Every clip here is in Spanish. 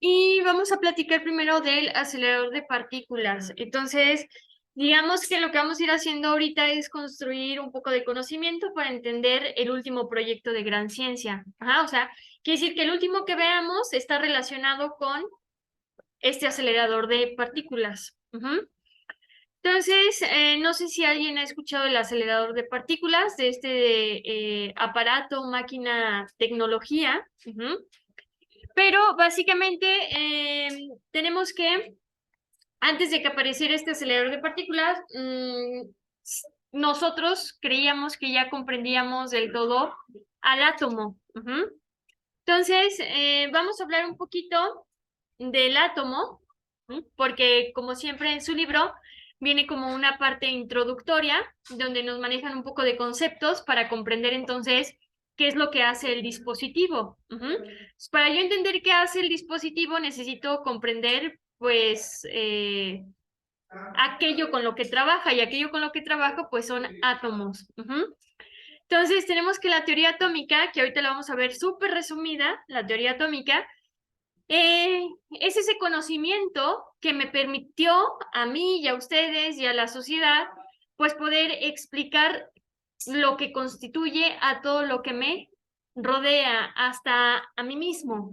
Y vamos a platicar primero del acelerador de partículas. Entonces, digamos que lo que vamos a ir haciendo ahorita es construir un poco de conocimiento para entender el último proyecto de Gran Ciencia. Ajá, o sea, quiere decir que el último que veamos está relacionado con este acelerador de partículas. Ujú. Entonces, no sé si alguien ha escuchado el acelerador de partículas de este aparato, máquina, tecnología. Ujú. Pero básicamente tenemos que, antes de que apareciera este acelerador de partículas, nosotros creíamos que ya comprendíamos del todo al átomo. Ujú. Entonces, vamos a hablar un poquito del átomo, porque como siempre en su libro viene como una parte introductoria donde nos manejan un poco de conceptos para comprender entonces qué es lo que hace el dispositivo. Para yo entender qué hace el dispositivo necesito comprender pues aquello con lo que trabaja, y aquello con lo que trabaja pues son átomos. Entonces tenemos que la teoría atómica, que ahorita la vamos a ver súper resumida, la teoría atómica, es ese conocimiento que me permitió a mí y a ustedes y a la sociedad, pues poder explicar lo que constituye a todo lo que me rodea, hasta a mí mismo.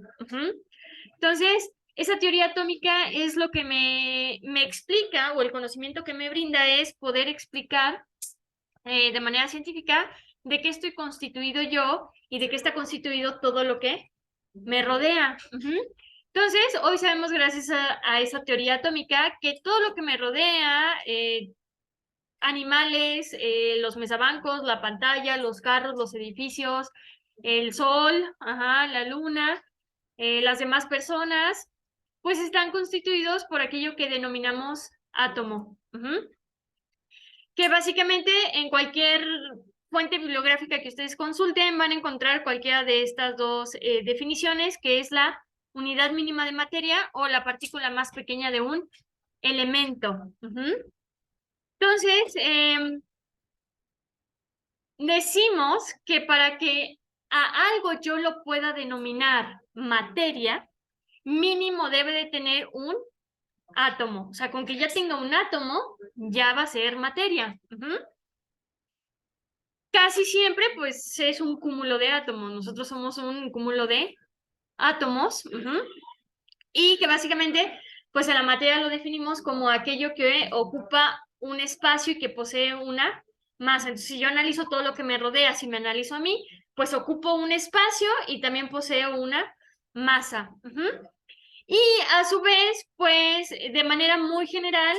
Entonces, esa teoría atómica es lo que me explica, o el conocimiento que me brinda es poder explicar de manera científica de qué estoy constituido yo y de qué está constituido todo lo que me rodea. Entonces, hoy sabemos gracias a esa teoría atómica que todo lo que me rodea, animales, los mesabancos, la pantalla, los carros, los edificios, el sol, ajá, la luna, las demás personas, pues están constituidos por aquello que denominamos átomo. Que básicamente en cualquier fuente bibliográfica que ustedes consulten van a encontrar cualquiera de estas dos definiciones, que es la unidad mínima de materia o la partícula más pequeña de un elemento. Entonces, decimos que para que a algo yo lo pueda denominar materia, mínimo debe de tener un átomo. O sea, con que ya tenga un átomo, ya va a ser materia. Casi siempre, pues, es un cúmulo de átomos. Nosotros somos un cúmulo de átomos. Y que básicamente, pues, a la materia lo definimos como aquello que ocupa un espacio y que posee una masa. Entonces, si yo analizo todo lo que me rodea, si me analizo a mí, pues ocupo un espacio y también poseo una masa. Y a su vez, pues, de manera muy general,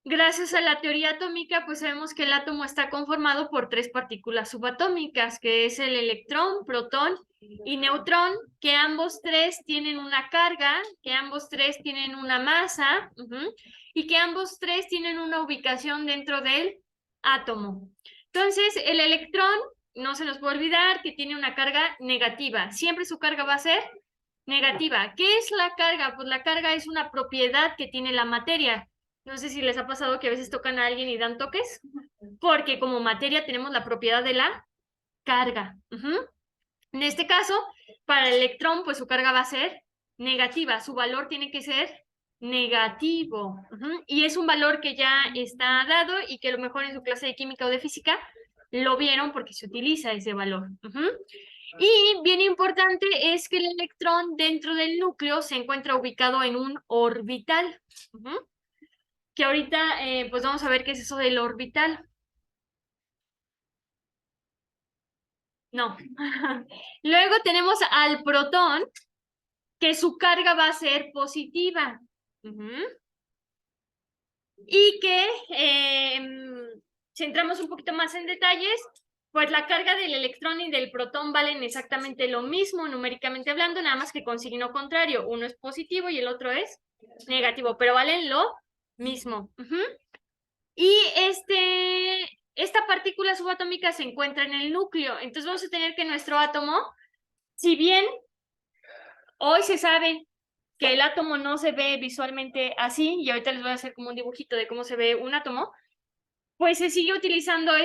gracias a la teoría atómica, pues sabemos que el átomo está conformado por tres partículas subatómicas, que es el electrón, protón y neutrón, que ambos tres tienen una carga, que ambos tres tienen una masa, y que ambos tres tienen una ubicación dentro del átomo. Entonces, el electrón, no se nos puede olvidar que tiene una carga negativa. Siempre su carga va a ser negativa. ¿Qué es la carga? Pues la carga es una propiedad que tiene la materia. No sé si les ha pasado que a veces tocan a alguien y dan toques, porque como materia tenemos la propiedad de la carga. En este caso, para el electrón, pues su carga va a ser negativa, su valor tiene que ser negativo. Y es un valor que ya está dado y que a lo mejor en su clase de química o de física lo vieron porque se utiliza ese valor. Y bien importante es que el electrón dentro del núcleo se encuentra ubicado en un orbital. Que ahorita pues vamos a ver qué es eso del orbital. No. Luego tenemos al protón, que su carga va a ser positiva. Y que, si entramos un poquito más en detalles, pues la carga del electrón y del protón valen exactamente lo mismo, numéricamente hablando, nada más que con signo contrario. Uno es positivo y el otro es negativo, pero valen lo mismo. Y esta partícula subatómica se encuentra en el núcleo. Entonces vamos a tener que nuestro átomo, si bien hoy se sabe que el átomo no se ve visualmente así, y ahorita les voy a hacer como un dibujito de cómo se ve un átomo, pues se sigue utilizando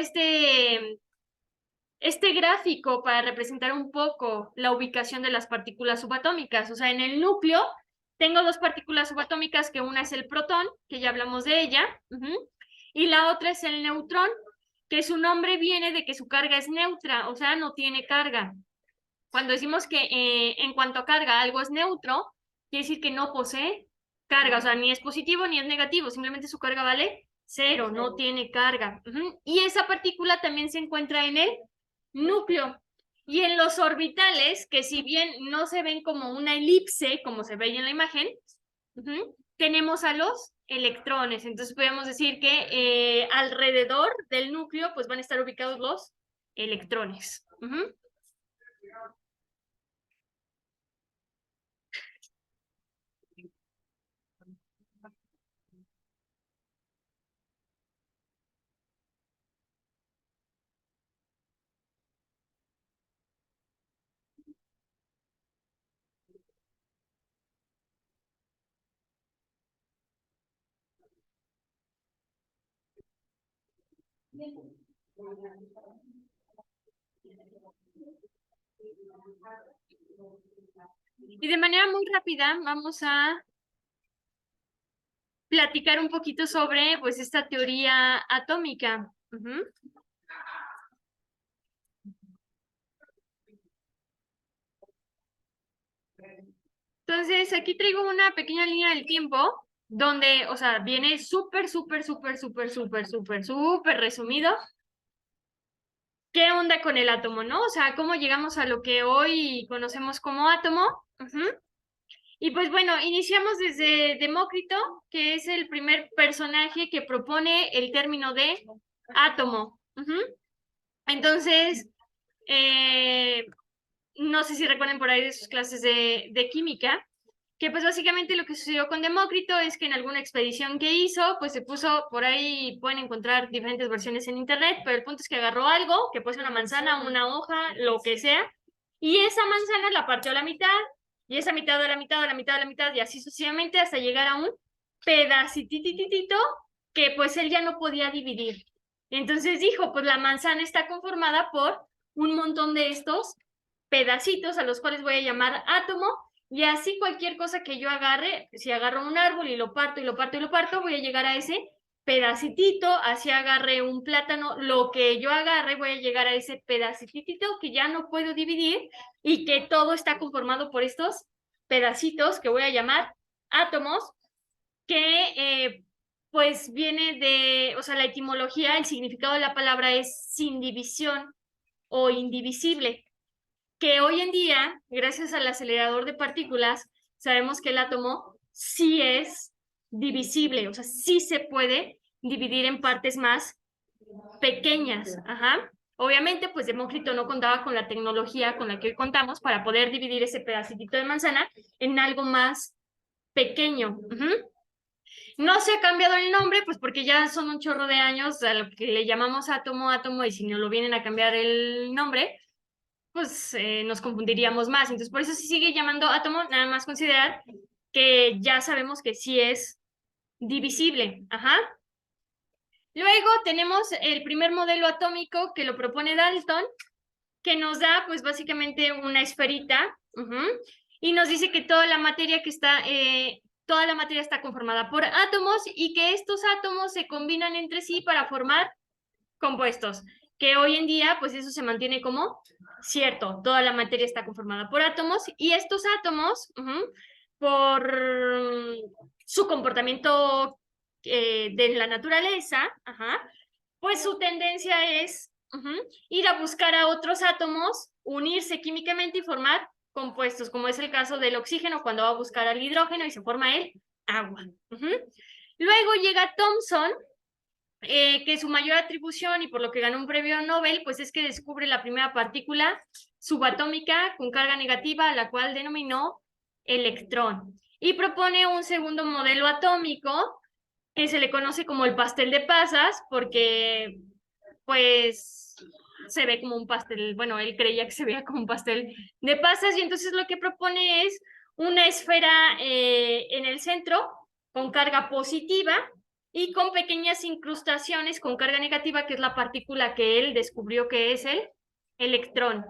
este gráfico para representar un poco la ubicación de las partículas subatómicas. O sea, en el núcleo tengo dos partículas subatómicas, que una es el protón, que ya hablamos de ella, y la otra es el neutrón, que su nombre viene de que su carga es neutra, o sea, no tiene carga. Cuando decimos que en cuanto a carga algo es neutro, quiere decir que no posee carga, o sea, ni es positivo ni es negativo, simplemente su carga vale cero, no tiene carga. Y esa partícula también se encuentra en el núcleo. Y en los orbitales, que si bien no se ven como una elipse, como se ve ahí en la imagen, tenemos a los electrones. Entonces podemos decir que alrededor del núcleo pues van a estar ubicados los electrones. Y de manera muy rápida vamos a platicar un poquito sobre pues esta teoría atómica. Entonces, aquí traigo una pequeña línea del tiempo donde, o sea, viene súper resumido. ¿Qué onda con el átomo, no? O sea, ¿cómo llegamos a lo que hoy conocemos como átomo? Y pues bueno, iniciamos desde Demócrito, que es el primer personaje que propone el término de átomo. Entonces, no sé si recuerdan por ahí de sus clases de química, que pues básicamente lo que sucedió con Demócrito es que en alguna expedición que hizo, pues se puso, por ahí pueden encontrar diferentes versiones en internet, pero el punto es que agarró algo, que puede ser una manzana, una hoja, lo que sea, y esa manzana la partió a la mitad, y esa mitad a la mitad, a la mitad, a la mitad, y así sucesivamente hasta llegar a un pedacitititito que pues él ya no podía dividir. Entonces dijo, pues la manzana está conformada por un montón de estos pedacitos a los cuales voy a llamar átomo, y así cualquier cosa que yo agarre, si agarro un árbol y lo parto y lo parto y lo parto, voy a llegar a ese pedacitito, así agarre un plátano, lo que yo agarre, voy a llegar a ese pedacitito que ya no puedo dividir y que todo está conformado por estos pedacitos que voy a llamar átomos, que pues viene de, o sea, la etimología, el significado de la palabra es sin división o indivisible, que hoy en día, gracias al acelerador de partículas, sabemos que el átomo sí es divisible, o sea, sí se puede dividir en partes más pequeñas. Obviamente, pues Demócrito no contaba con la tecnología con la que hoy contamos para poder dividir ese pedacito de manzana en algo más pequeño. No se ha cambiado el nombre, pues porque ya son un chorro de años a lo que le llamamos átomo, y si no lo vienen a cambiar el nombre, pues nos confundiríamos más. Entonces, por eso se sigue llamando átomo, nada más considerar que ya sabemos que sí es divisible. Luego tenemos el primer modelo atómico que lo propone Dalton, que nos da pues básicamente una esferita, y nos dice que toda la materia está conformada por átomos y que estos átomos se combinan entre sí para formar compuestos, que hoy en día pues eso se mantiene como cierto, toda la materia está conformada por átomos, y estos átomos, por su comportamiento de la naturaleza, pues su tendencia es ir a buscar a otros átomos, unirse químicamente y formar compuestos, como es el caso del oxígeno cuando va a buscar al hidrógeno y se forma el agua. Luego llega Thomson, que su mayor atribución y por lo que ganó un premio Nobel, pues es que descubre la primera partícula subatómica con carga negativa, a la cual denominó electrón, y propone un segundo modelo atómico que se le conoce como el pastel de pasas, porque pues se ve como un pastel, bueno, él creía que se veía como un pastel de pasas, y entonces lo que propone es una esfera en el centro con carga positiva y con pequeñas incrustaciones con carga negativa, que es la partícula que él descubrió que es el electrón.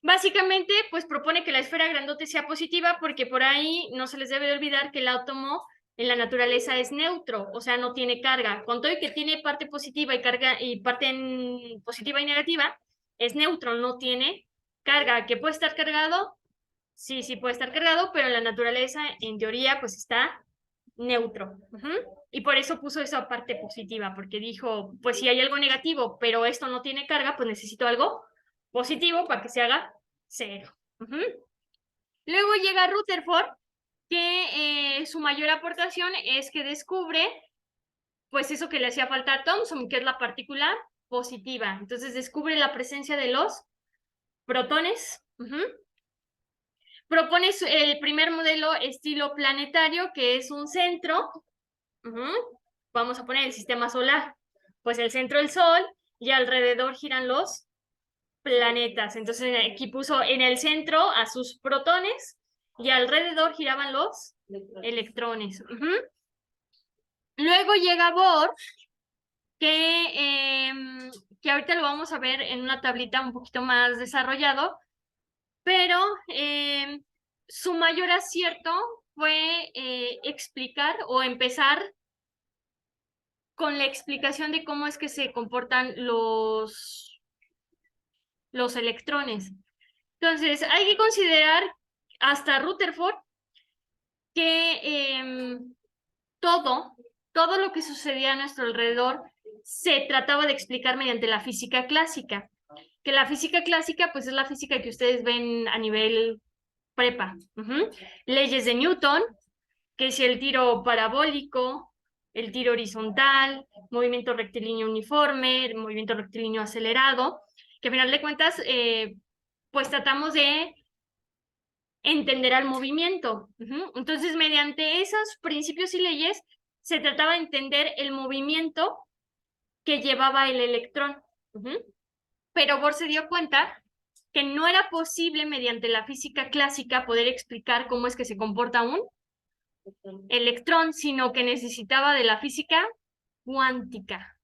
Básicamente, pues propone que la esfera grandote sea positiva porque por ahí no se les debe de olvidar que el átomo en la naturaleza es neutro, o sea, no tiene carga. Con todo y que tiene parte positiva y carga y parte positiva y negativa, es neutro, no tiene carga. ¿Que puede estar cargado? Sí, sí puede estar cargado, pero en la naturaleza, en teoría, pues está neutro. Y por eso puso esa parte positiva, porque dijo, pues si hay algo negativo, pero esto no tiene carga, pues necesito algo positivo para que se haga cero. Luego llega Rutherford, que su mayor aportación es que descubre, pues eso que le hacía falta a Thomson, que es la partícula positiva. Entonces descubre la presencia de los protones. Propone el primer modelo estilo planetario, que es un centro. Vamos a poner el sistema solar. Pues el centro del Sol y alrededor giran los planetas. Entonces aquí puso en el centro a sus protones y alrededor giraban los electrones. Luego llega Bohr, que ahorita lo vamos a ver en una tablita un poquito más desarrollado, pero su mayor acierto fue explicar o empezar con la explicación de cómo es que se comportan los electrones. Entonces, hay que considerar hasta Rutherford que todo lo que sucedía a nuestro alrededor se trataba de explicar mediante la física clásica. Que la física clásica, pues es la física que ustedes ven a nivel prepa. Leyes de Newton, que es el tiro parabólico, el tiro horizontal, movimiento rectilíneo uniforme, el movimiento rectilíneo acelerado, que a final de cuentas, pues tratamos de entender al movimiento. Entonces, mediante esos principios y leyes, se trataba de entender el movimiento que llevaba el electrón. Pero Bohr se dio cuenta que no era posible mediante la física clásica poder explicar cómo es que se comporta un electrón, sino que necesitaba de la física cuántica.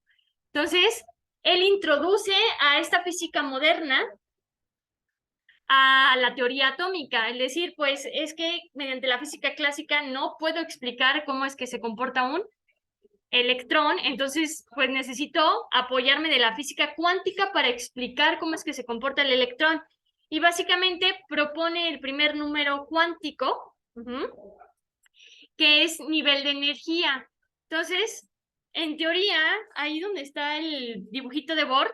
Entonces, él introduce a esta física moderna a la teoría atómica, es decir, pues es que mediante la física clásica no puedo explicar cómo es que se comporta un electrón, entonces pues necesito apoyarme de la física cuántica para explicar cómo es que se comporta el electrón. Y básicamente propone el primer número cuántico, que es nivel de energía. Entonces, en teoría, ahí donde está el dibujito de Bohr,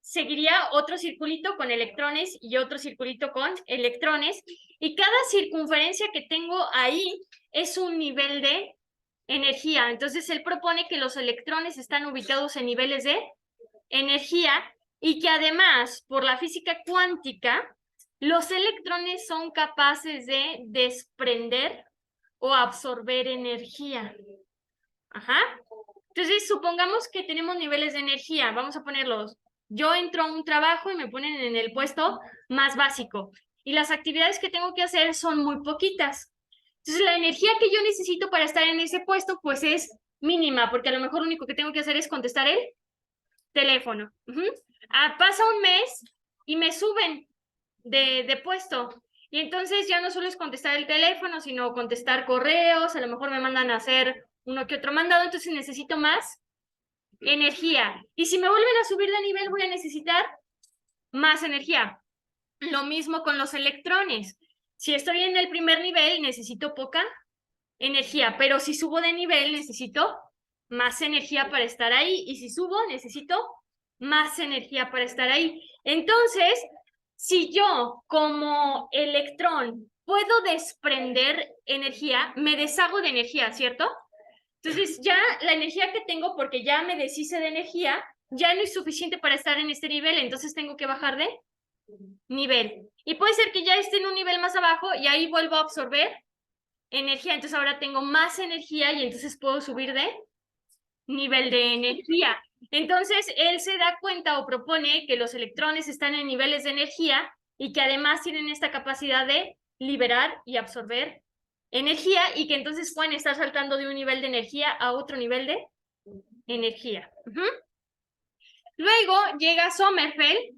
seguiría otro circulito con electrones y otro circulito con electrones, y cada circunferencia que tengo ahí es un nivel de energía. Entonces, él propone que los electrones están ubicados en niveles de energía y que además, por la física cuántica, los electrones son capaces de desprender o absorber energía. Entonces, supongamos que tenemos niveles de energía. Vamos a ponerlos. Yo entro a un trabajo y me ponen en el puesto más básico. Y las actividades que tengo que hacer son muy poquitas. Entonces, la energía que yo necesito para estar en ese puesto, pues es mínima, porque a lo mejor lo único que tengo que hacer es contestar el teléfono. Pasa un mes y me suben de puesto. Y entonces ya no solo es contestar el teléfono, sino contestar correos, a lo mejor me mandan a hacer uno que otro mandado, entonces necesito más energía. Y si me vuelven a subir de nivel, voy a necesitar más energía. Lo mismo con los electrones. Si estoy en el primer nivel, necesito poca energía, pero si subo de nivel, necesito más energía para estar ahí. Y si subo, necesito más energía para estar ahí. Entonces, si yo como electrón puedo desprender energía, me deshago de energía, ¿cierto? Entonces ya la energía que tengo, porque ya me deshice de energía, ya no es suficiente para estar en este nivel, entonces tengo que bajar de nivel. Y puede ser que ya esté en un nivel más abajo y ahí vuelvo a absorber energía, entonces ahora tengo más energía y entonces puedo subir de nivel de energía. Entonces él se da cuenta o propone que los electrones están en niveles de energía y que además tienen esta capacidad de liberar y absorber energía y que entonces pueden estar saltando de un nivel de energía a otro nivel de energía. Luego llega Sommerfeld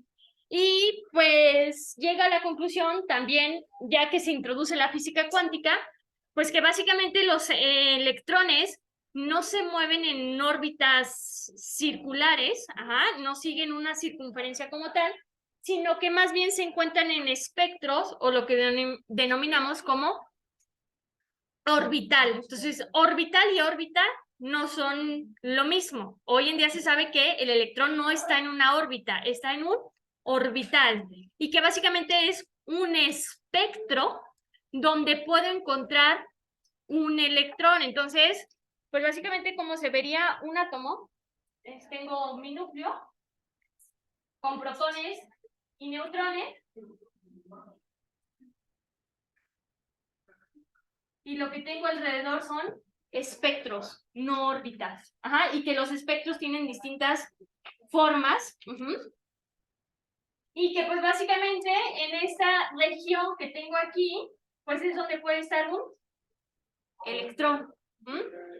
y pues llega a la conclusión también, ya que se introduce la física cuántica, pues que básicamente los electrones no se mueven en órbitas circulares, no siguen una circunferencia como tal, sino que más bien se encuentran en espectros o lo que denominamos como orbital. Entonces, orbital y órbita no son lo mismo. Hoy en día se sabe que el electrón no está en una órbita, está en un orbital y que básicamente es un espectro donde puedo encontrar un electrón. Entonces, pues básicamente como se vería un átomo, tengo mi núcleo con protones y neutrones y lo que tengo alrededor son espectros, no órbitas. Y que los espectros tienen distintas formas. Y que pues básicamente en esta región que tengo aquí, pues es donde puede estar un electrón.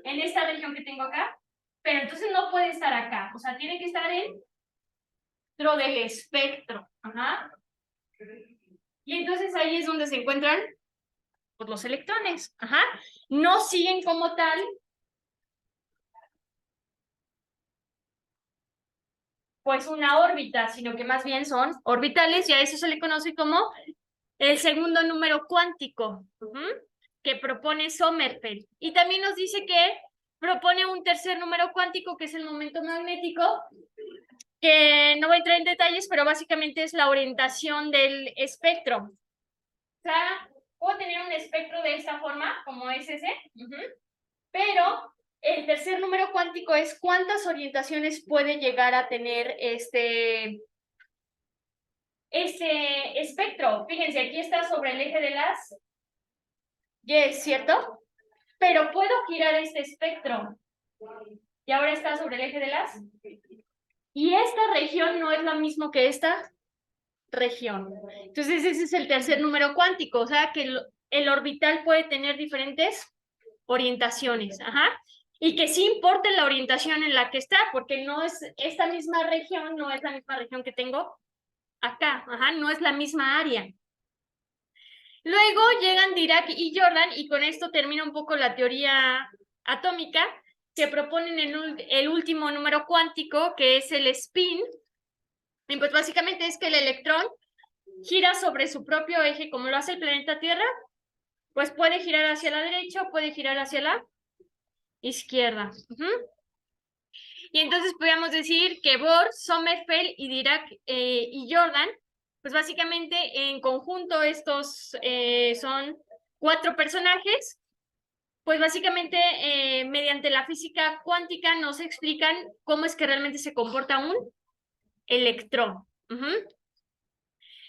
En esta región que tengo acá, pero entonces no puede estar acá, o sea, tiene que estar dentro del espectro. Y entonces ahí es donde se encuentran pues, los electrones. No siguen como tal pues una órbita, sino que más bien son orbitales y a eso se le conoce como el segundo número cuántico que propone Sommerfeld. Y también nos dice que propone un tercer número cuántico que es el momento magnético, que no voy a entrar en detalles, pero básicamente es la orientación del espectro. O sea, puedo tener un espectro de esta forma, como es ese, pero el tercer número cuántico es cuántas orientaciones puede llegar a tener este espectro. Fíjense, aquí está sobre el eje de las Y, ¿cierto? Pero puedo girar este espectro. Y ahora está sobre el eje de las Y esta región no es lo mismo que esta región. Entonces ese es el tercer número cuántico, o sea que el orbital puede tener diferentes orientaciones. Y que sí importa la orientación en la que está, porque no es esta misma región, no es la misma región que tengo acá, no es la misma área. Luego llegan Dirac y Jordan, y con esto termina un poco la teoría atómica, que proponen el último número cuántico, que es el spin. Y pues básicamente es que el electrón gira sobre su propio eje, como lo hace el planeta Tierra, pues puede girar hacia la derecha o puede girar hacia la izquierda. Y entonces podríamos decir que Bohr, Sommerfeld y Dirac y Jordan, pues básicamente en conjunto estos son 4 personajes, pues básicamente mediante la física cuántica nos explican cómo es que realmente se comporta un electrón.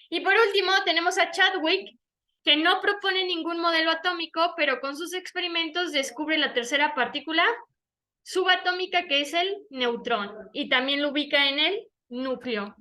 Y por último tenemos a Chadwick, que no propone ningún modelo atómico, pero con sus experimentos descubre la tercera partícula subatómica, que es el neutrón, y también lo ubica en el núcleo.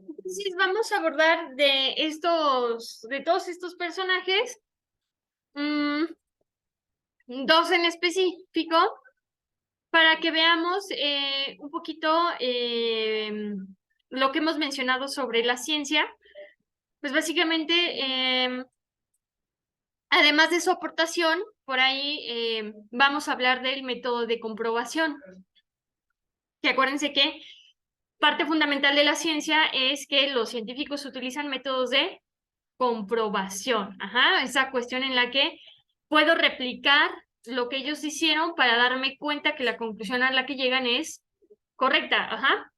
Entonces vamos a abordar de todos estos personajes, dos en específico, para que veamos un poquito lo que hemos mencionado sobre la ciencia. Pues básicamente, además de su aportación, por ahí vamos a hablar del método de comprobación. Que acuérdense que parte fundamental de la ciencia es que los científicos utilizan métodos de comprobación. Ajá, esa cuestión en la que puedo replicar lo que ellos hicieron para darme cuenta que la conclusión a la que llegan es correcta. Ajá.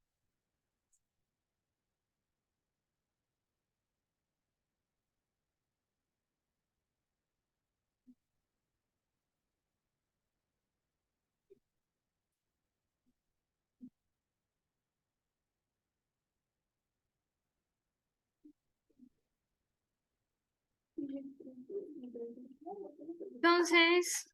Entonces,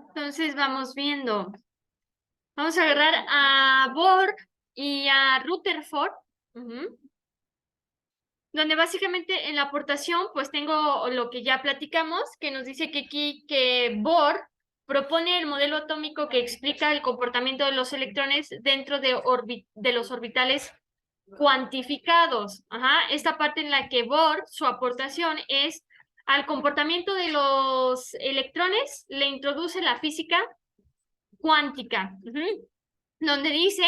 entonces vamos viendo. Vamos a agarrar a Bohr y a Rutherford. Ujú. Donde básicamente en la aportación pues tengo lo que ya platicamos, que nos dice que aquí que Bohr propone el modelo atómico que explica el comportamiento de los electrones dentro de los orbitales cuantificados. Ajá. Esta parte en la que Bohr, su aportación es al comportamiento de los electrones, le introduce la física cuántica. Ujú. Donde dice,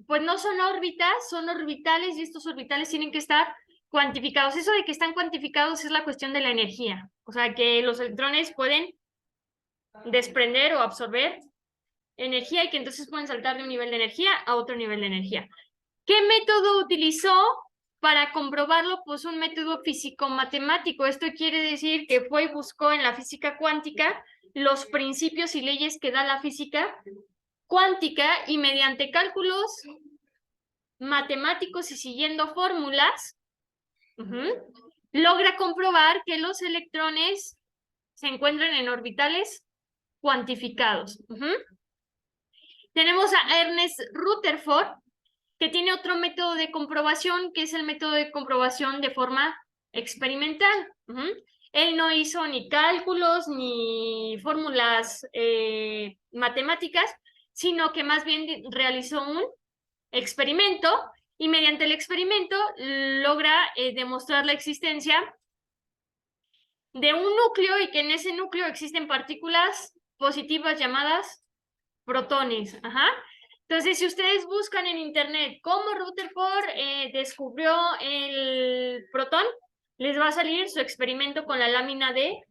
pues no son órbitas, son orbitales y estos orbitales tienen que estar cuantificados. Eso de que están cuantificados es la cuestión de la energía. O sea, que los electrones pueden desprender o absorber energía y que entonces pueden saltar de un nivel de energía a otro nivel de energía. ¿Qué método utilizó para comprobarlo? Pues un método físico-matemático. Esto quiere decir que fue y buscó en la física cuántica los principios y leyes que da la física cuántica y mediante cálculos matemáticos y siguiendo fórmulas, logra comprobar que los electrones se encuentran en orbitales cuantificados. Tenemos a Ernest Rutherford, que tiene otro método de comprobación, que es el método de comprobación de forma experimental. Él no hizo ni cálculos ni fórmulas matemáticas, sino que más bien realizó un experimento y mediante el experimento logra demostrar la existencia de un núcleo y que en ese núcleo existen partículas positivas llamadas protones. Ajá. Entonces, si ustedes buscan en internet cómo Rutherford descubrió el protón, les va a salir su experimento con la lámina de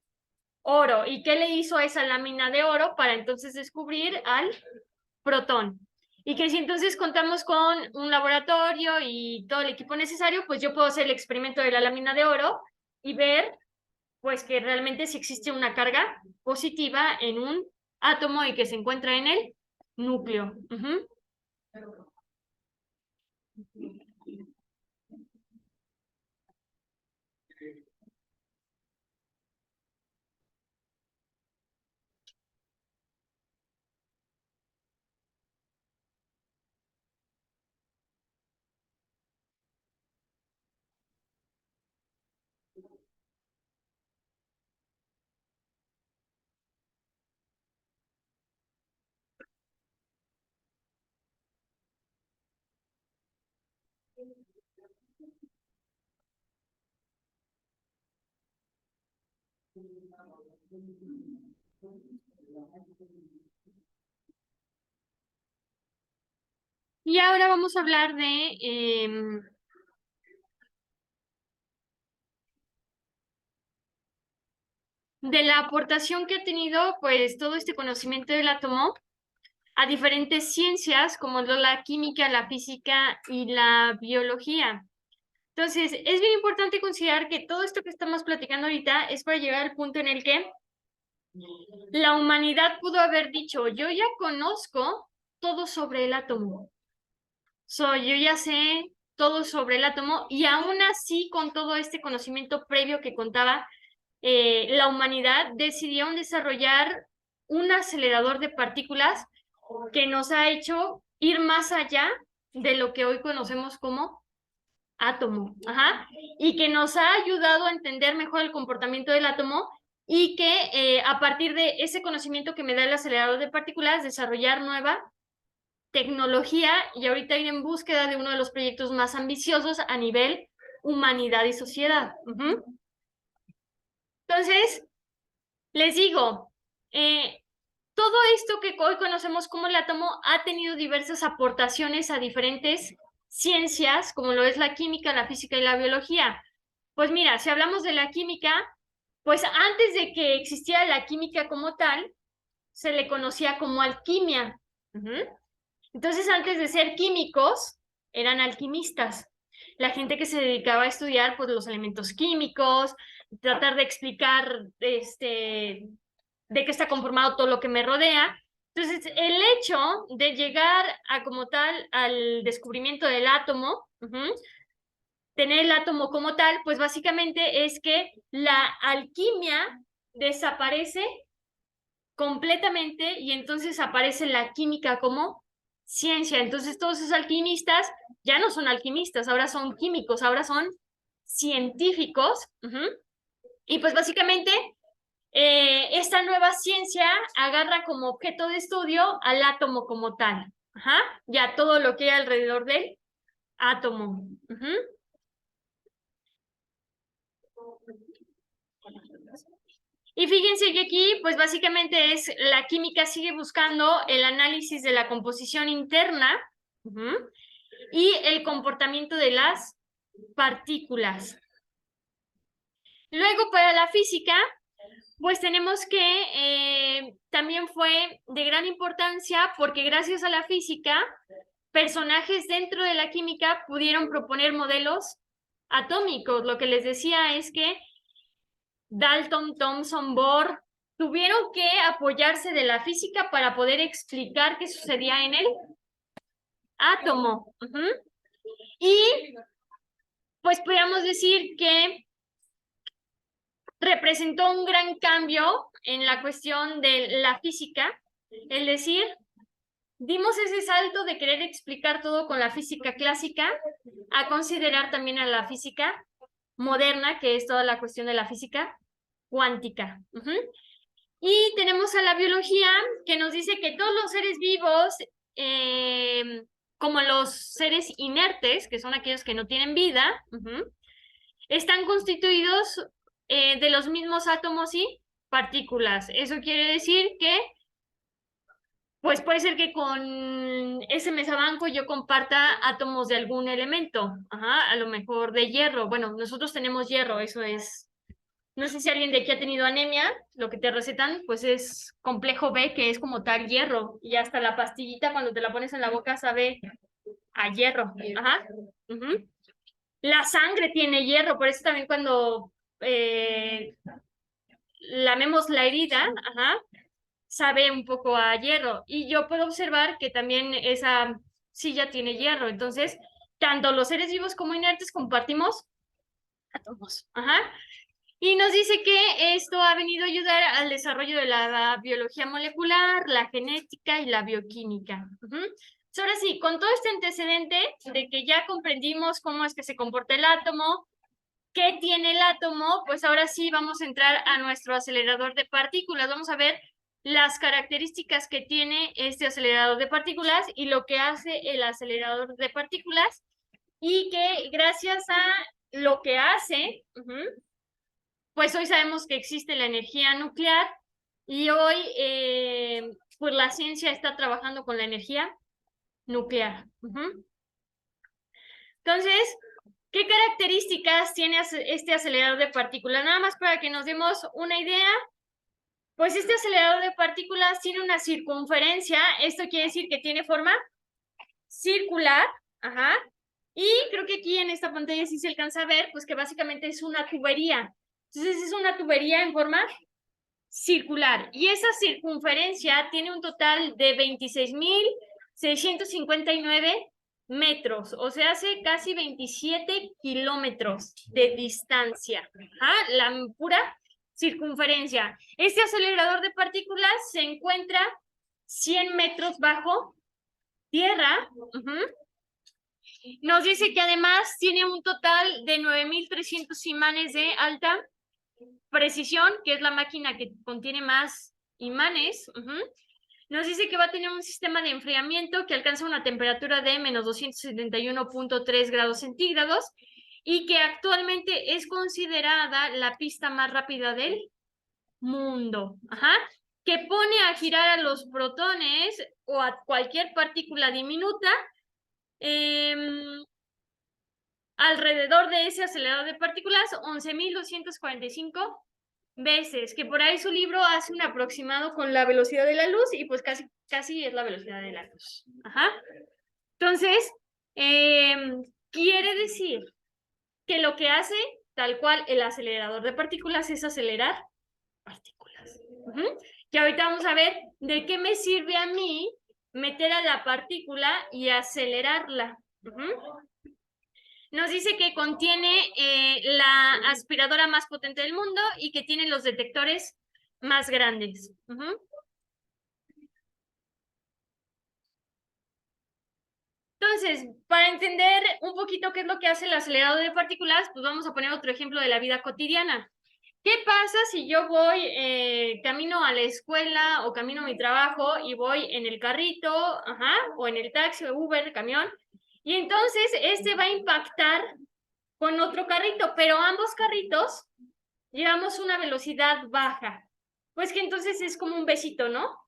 oro. ¿Y qué le hizo a esa lámina de oro para entonces descubrir al protón? Y que si entonces contamos con un laboratorio y todo el equipo necesario, pues yo puedo hacer el experimento de la lámina de oro y ver pues que realmente sí existe una carga positiva en un átomo y que se encuentra en el núcleo. Y ahora vamos a hablar de la aportación que ha tenido pues todo este conocimiento del átomo a diferentes ciencias como la química, la física y la biología. Entonces, es bien importante considerar que todo esto que estamos platicando ahorita es para llegar al punto en el que la humanidad pudo haber dicho, yo ya conozco todo sobre el átomo. Yo ya sé todo sobre el átomo y aún así con todo este conocimiento previo que contaba, la humanidad decidió desarrollar un acelerador de partículas que nos ha hecho ir más allá de lo que hoy conocemos como átomo, y que nos ha ayudado a entender mejor el comportamiento del átomo y que a partir de ese conocimiento que me da el acelerador de partículas, desarrollar nueva tecnología y ahorita ir en búsqueda de uno de los proyectos más ambiciosos a nivel humanidad y sociedad. Entonces, les digo, todo esto que hoy conocemos como el átomo ha tenido diversas aportaciones a diferentes ciencias, como lo es la química, la física y la biología. Pues mira, si hablamos de la química, pues antes de que existiera la química como tal, se le conocía como alquimia. Entonces, antes de ser químicos, eran alquimistas. La gente que se dedicaba a estudiar pues, los elementos químicos, tratar de explicar de qué está conformado todo lo que me rodea. Entonces, el hecho de llegar a como tal al descubrimiento del átomo, tener el átomo como tal, pues básicamente es que la alquimia desaparece completamente y entonces aparece la química como ciencia. Entonces todos esos alquimistas ya no son alquimistas, ahora son químicos, ahora son científicos. Y pues básicamente esta nueva ciencia agarra como objeto de estudio al átomo como tal, ya todo lo que hay alrededor del átomo. Y fíjense que aquí, pues básicamente es la química sigue buscando el análisis de la composición interna y el comportamiento de las partículas. Luego, para la física, pues tenemos que también fue de gran importancia porque gracias a la física, personajes dentro de la química pudieron proponer modelos atómicos. Lo que les decía es que Dalton, Thomson, Bohr tuvieron que apoyarse de la física para poder explicar qué sucedía en el átomo. Y pues podríamos decir que representó un gran cambio en la cuestión de la física, es decir, dimos ese salto de querer explicar todo con la física clásica a considerar también a la física moderna, que es toda la cuestión de la física cuántica. Y tenemos a la biología, que nos dice que todos los seres vivos, como los seres inertes, que son aquellos que no tienen vida, están constituidos de los mismos átomos y partículas. Eso quiere decir que, pues puede ser que con ese mesabanco yo comparta átomos de algún elemento, a lo mejor de hierro. Bueno, nosotros tenemos hierro, eso es. No sé si alguien de aquí ha tenido anemia, lo que te recetan, pues es complejo B, que es como tal hierro, y hasta la pastillita cuando te la pones en la boca sabe a hierro. La sangre tiene hierro, por eso también cuando lamemos la herida, sabe un poco a hierro. Y yo puedo observar que también esa silla tiene hierro. Entonces, tanto los seres vivos como inertes compartimos átomos. Y nos dice que esto ha venido a ayudar al desarrollo de la biología molecular, la genética y la bioquímica. Ahora sí, con todo este antecedente de que ya comprendimos cómo es que se comporta el átomo, qué tiene el átomo, pues ahora sí vamos a entrar a nuestro acelerador de partículas. Vamos a ver las características que tiene este acelerador de partículas y lo que hace el acelerador de partículas y que gracias a lo que hace, pues hoy sabemos que existe la energía nuclear y hoy pues la ciencia está trabajando con la energía nuclear. Entonces, ¿qué características tiene este acelerador de partículas? Nada más para que nos demos una idea, Pues este acelerador de partículas tiene una circunferencia, esto quiere decir que tiene forma circular, ajá, y creo que aquí en esta pantalla sí se alcanza a ver, pues que básicamente es una tubería. Entonces es una tubería en forma circular, y esa circunferencia tiene un total de 26.659 metros, o sea, hace casi 27 kilómetros de distancia, ajá, la pura circunferencia. Este acelerador de partículas se encuentra 100 metros bajo tierra. Nos dice que además tiene un total de 9.300 imanes de alta precisión, que es la máquina que contiene más imanes. Nos dice que va a tener un sistema de enfriamiento que alcanza una temperatura de menos 271.3 grados centígrados y que actualmente es considerada la pista más rápida del mundo, que pone a girar a los protones o a cualquier partícula diminuta alrededor de ese acelerador de partículas 11.245 veces, que por ahí su libro hace un aproximado con la velocidad de la luz y pues casi es la velocidad de la luz. Entonces, quiere decir que lo que hace tal cual el acelerador de partículas es acelerar partículas. Que ahorita vamos a ver de qué me sirve a mí meter a la partícula y acelerarla. Nos dice que contiene la aspiradora más potente del mundo y que tiene los detectores más grandes. Entonces, para entender un poquito qué es lo que hace el acelerador de partículas, pues vamos a poner otro ejemplo de la vida cotidiana. ¿Qué pasa si yo voy camino a la escuela o camino a mi trabajo y voy en el carrito, o en el taxi o Uber, camión, y entonces este va a impactar con otro carrito, pero ambos carritos llevamos una velocidad baja? Pues que entonces es como un besito, ¿no?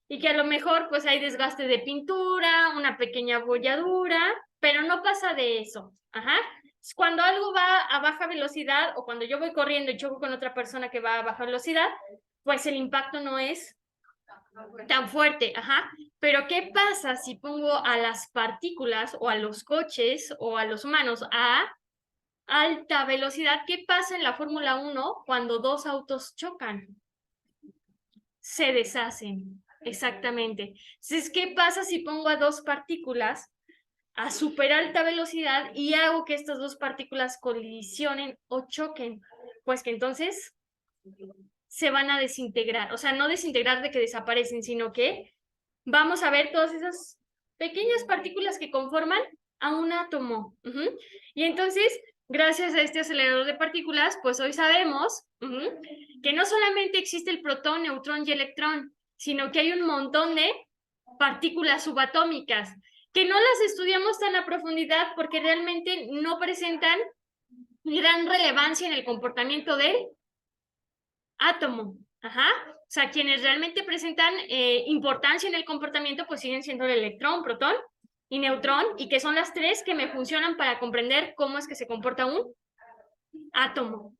Y que a lo mejor pues hay desgaste de pintura, una pequeña abolladura, pero no pasa de eso. Cuando algo va a baja velocidad o cuando yo voy corriendo y choco con otra persona que va a baja velocidad, pues el impacto no es tan fuerte. Pero ¿qué pasa si pongo a las partículas o a los coches o a los humanos a alta velocidad? ¿Qué pasa en la Fórmula 1 cuando dos autos chocan? Se deshacen, exactamente. Entonces, ¿qué pasa si pongo a dos partículas a súper alta velocidad y hago que estas dos partículas colisionen o choquen? Pues que entonces se van a desintegrar, o sea, no desintegrar de que desaparecen, sino que vamos a ver todas esas pequeñas partículas que conforman a un átomo. Y entonces, gracias a este acelerador de partículas, pues hoy sabemos que no solamente existe el protón, neutrón y electrón, sino que hay un montón de partículas subatómicas que no las estudiamos tan a profundidad porque realmente no presentan gran relevancia en el comportamiento del átomo. O sea, quienes realmente presentan importancia en el comportamiento, pues siguen siendo el electrón, protón y neutrón, y que son las tres que me funcionan para comprender cómo es que se comporta un átomo.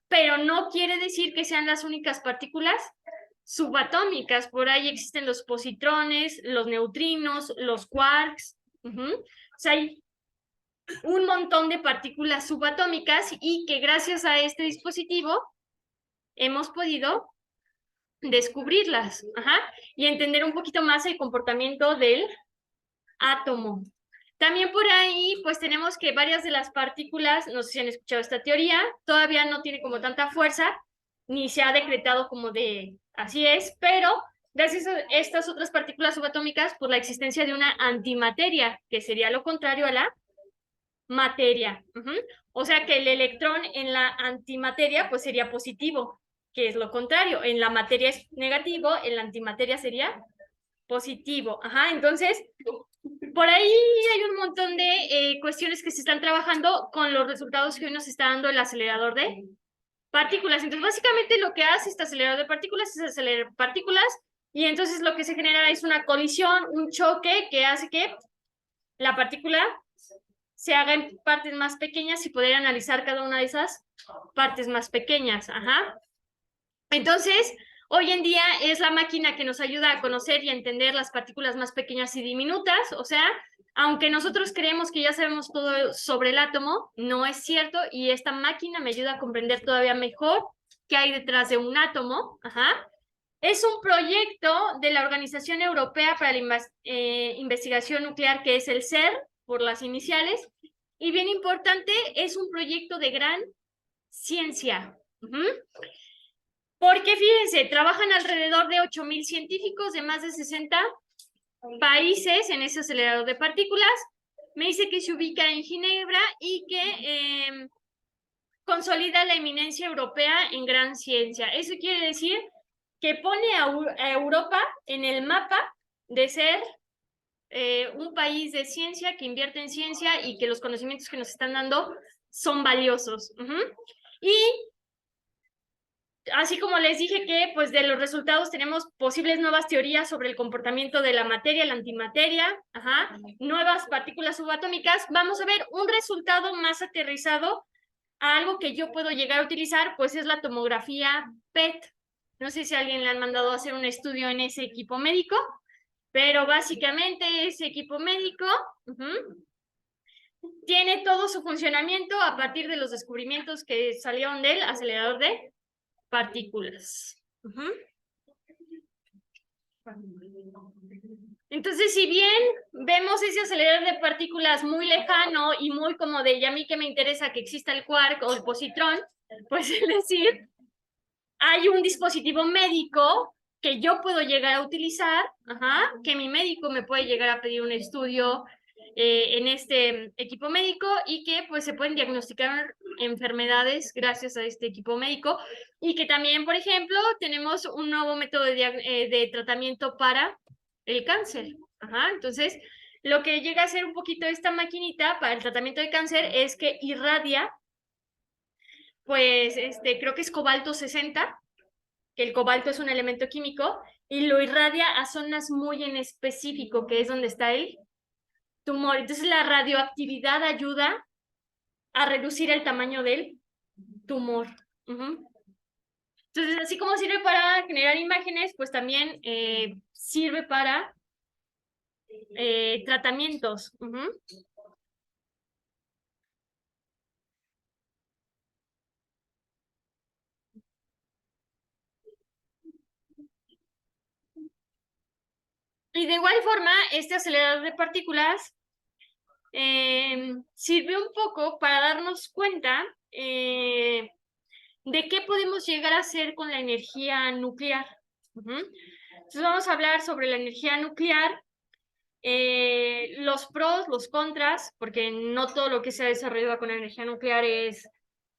Pero no quiere decir que sean las únicas partículas subatómicas. Por ahí existen los positrones, los neutrinos, los quarks. O sea, hay un montón de partículas subatómicas y que gracias a este dispositivo hemos podido descubrirlas, y entender un poquito más el comportamiento del átomo. También por ahí, pues tenemos que varias de las partículas, no sé si han escuchado esta teoría, todavía no tiene como tanta fuerza, ni se ha decretado como de así es, pero gracias a estas otras partículas subatómicas, pues la existencia de una antimateria, que sería lo contrario a la materia. O sea que el electrón en la antimateria, pues sería positivo, que es lo contrario. En la materia es negativo, en la antimateria sería positivo. Entonces, por ahí hay un montón de cuestiones que se están trabajando con los resultados que hoy nos está dando el acelerador de partículas. Entonces, básicamente lo que hace este acelerador de partículas es acelerar partículas y entonces lo que se genera es una colisión, un choque que hace que la partícula se haga en partes más pequeñas y poder analizar cada una de esas partes más pequeñas. Entonces, Hoy en día es la máquina que nos ayuda a conocer y a entender las partículas más pequeñas y diminutas, o sea, aunque nosotros creemos que ya sabemos todo sobre el átomo, no es cierto, y esta máquina me ayuda a comprender todavía mejor qué hay detrás de un átomo. Ajá. Es un proyecto de la Organización Europea para la Investigación Nuclear, que es el CER, por las iniciales, y bien importante, es un proyecto de gran ciencia. Porque fíjense, trabajan alrededor de 8,000 científicos de más de 60 países en ese acelerador de partículas. Me dice que se ubica en Ginebra y que consolida la eminencia europea en gran ciencia. Eso quiere decir que pone a Europa en el mapa de ser un país de ciencia, que invierte en ciencia y que los conocimientos que nos están dando son valiosos. Y así como les dije que pues de los resultados tenemos posibles nuevas teorías sobre el comportamiento de la materia, la antimateria, nuevas partículas subatómicas, vamos a ver un resultado más aterrizado a algo que yo puedo llegar a utilizar, pues es la tomografía PET. No sé si a alguien le han mandado a hacer un estudio en ese equipo médico, pero básicamente ese equipo médico tiene todo su funcionamiento a partir de los descubrimientos que salieron del acelerador de partículas. Entonces, si bien vemos ese acelerador de partículas muy lejano y muy como de, y a mí que me interesa que exista el quark o el positrón, pues es decir, hay un dispositivo médico que yo puedo llegar a utilizar, que mi médico me puede llegar a pedir un estudio en este equipo médico y que pues se pueden diagnosticar enfermedades gracias a este equipo médico y que también, por ejemplo, tenemos un nuevo método de tratamiento para el cáncer. Entonces, lo que llega a hacer un poquito esta maquinita para el tratamiento de cáncer es que irradia, pues, creo que es cobalto 60, que el cobalto es un elemento químico, y lo irradia a zonas muy en específico, que es donde está el tumor. Entonces la radioactividad ayuda a reducir el tamaño del tumor. Entonces, así como sirve para generar imágenes, pues también sirve para tratamientos. Y de igual forma, este acelerador de partículas sirve un poco para darnos cuenta de qué podemos llegar a hacer con la energía nuclear. Entonces vamos a hablar sobre la energía nuclear, los pros, los contras, porque no todo lo que se ha desarrollado con la energía nuclear es